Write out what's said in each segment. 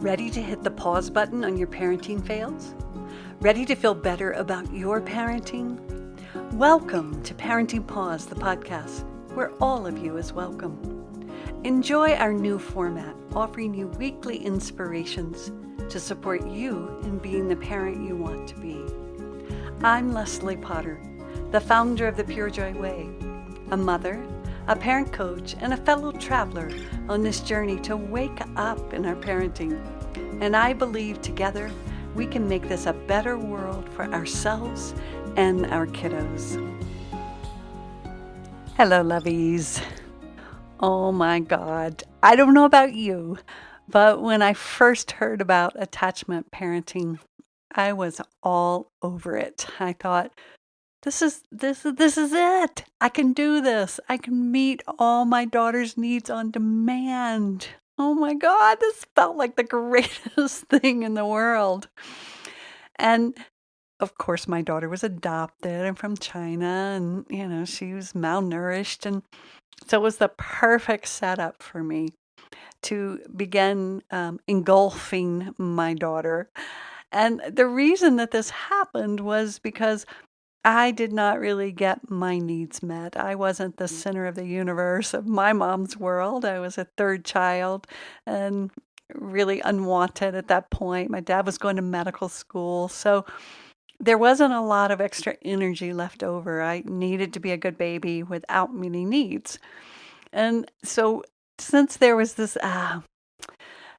Ready to hit the pause button on your parenting fails? Ready to feel better about your parenting? Welcome to Parenting Pause, the podcast, where all of you is welcome. Enjoy our new format, offering you weekly inspirations to support you in being the parent you want to be. I'm Leslie Potter, the founder of the Pure Joy Way, a mother, a parent coach, and a fellow traveler on this journey to wake up in our parenting. And I believe together we can make this a better world for ourselves and our kiddos. Hello, lovies. Oh my God. I don't know about you, but when I first heard about attachment parenting, I was all over it. I thought, this is it. I can do this. I can meet all my daughter's needs on demand. Oh my God, this felt like the greatest thing in the world. And of course, my daughter was adopted and from China, and she was malnourished, and so it was the perfect setup for me to begin engulfing my daughter. And the reason that this happened was because I did not really get my needs met. I wasn't the center of the universe of my mom's world. I was a third child and really unwanted at that point. My dad was going to medical school, so there wasn't a lot of extra energy left over. I needed to be a good baby without many needs. And so since there was this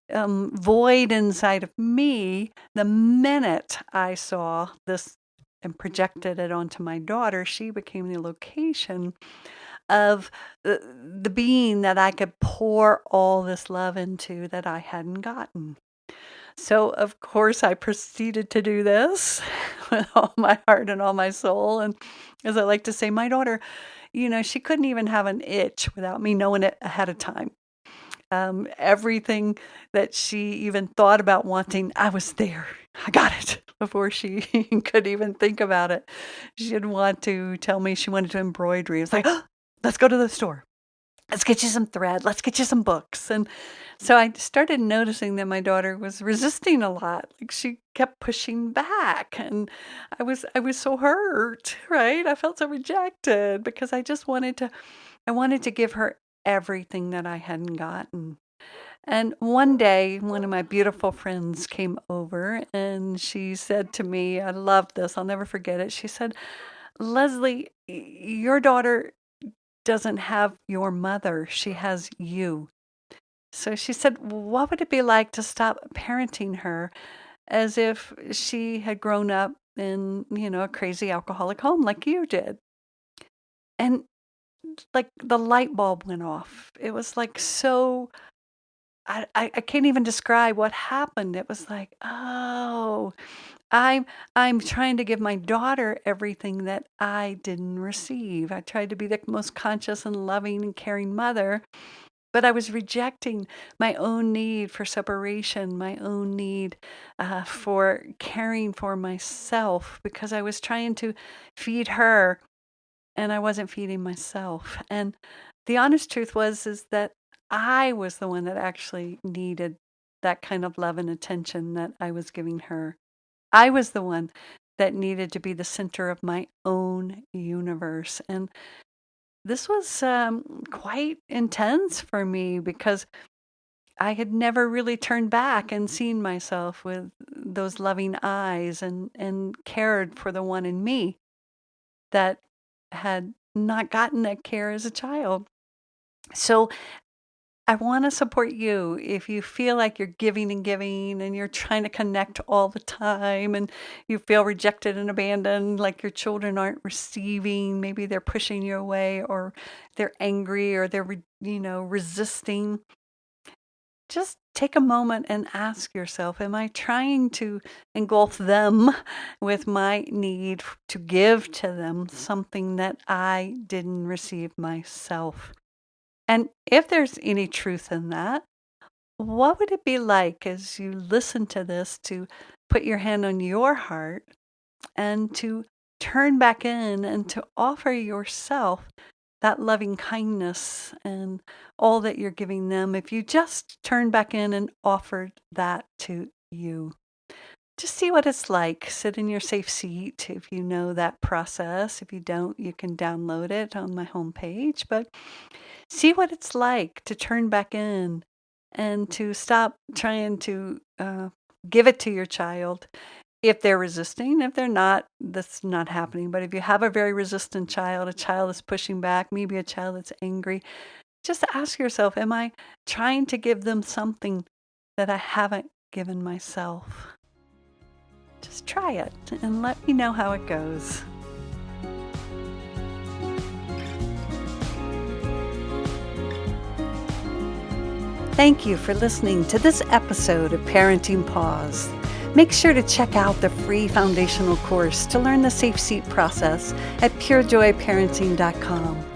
void inside of me, the minute I saw this and projected it onto my daughter, she became the location of the being that I could pour all this love into that I hadn't gotten. So, of course, I proceeded to do this with all my heart and all my soul. And as I like to say, my daughter, she couldn't even have an itch without me knowing it ahead of time. Everything that she even thought about wanting, I was there. I got it before she could even think about it. She'd want to tell me she wanted to embroidery. It was like, oh, let's go to the store. Let's get you some thread. Let's get you some books. And so I started noticing that my daughter was resisting a lot. Like she kept pushing back, and I was so hurt, right? I felt so rejected because I wanted to give her everything that I hadn't gotten. And one day, one of my beautiful friends came over and she said to me, I love this, I'll never forget it. She said, Leslie, your daughter doesn't have your mother, she has you. So she said, what would it be like to stop parenting her as if she had grown up in, a crazy alcoholic home like you did? And like the light bulb went off. It was like so, I can't even describe what happened. It was like, oh, I'm trying to give my daughter everything that I didn't receive. I tried to be the most conscious and loving and caring mother, but I was rejecting my own need for separation, my own need for caring for myself, because I was trying to feed her and I wasn't feeding myself. And the honest truth is that I was the one that actually needed that kind of love and attention that I was giving her. I was the one that needed to be the center of my own universe. And this was quite intense for me because I had never really turned back and seen myself with those loving eyes and cared for the one in me that had not gotten that care as a child. So I want to support you if you feel like you're giving and you're trying to connect all the time and you feel rejected and abandoned, like your children aren't receiving, maybe they're pushing you away or they're angry or they're, resisting. Just take a moment and ask yourself, am I trying to engulf them with my need to give to them something that I didn't receive myself? And if there's any truth in that, what would it be like as you listen to this to put your hand on your heart and to turn back in and to offer yourself that loving kindness and all that you're giving them, if you just turn back in and offered that to you. Just see what it's like. Sit in your safe seat if you know that process. If you don't, you can download it on my homepage. But see what it's like to turn back in and to stop trying to give it to your child. If they're resisting, if they're not, that's not happening. But if you have a very resistant child, a child that's pushing back, maybe a child that's angry, just ask yourself, am I trying to give them something that I haven't given myself? Just try it and let me know how it goes. Thank you for listening to this episode of Parenting Pause. Make sure to check out the free foundational course to learn the Safe Seat process at purejoyparenting.com.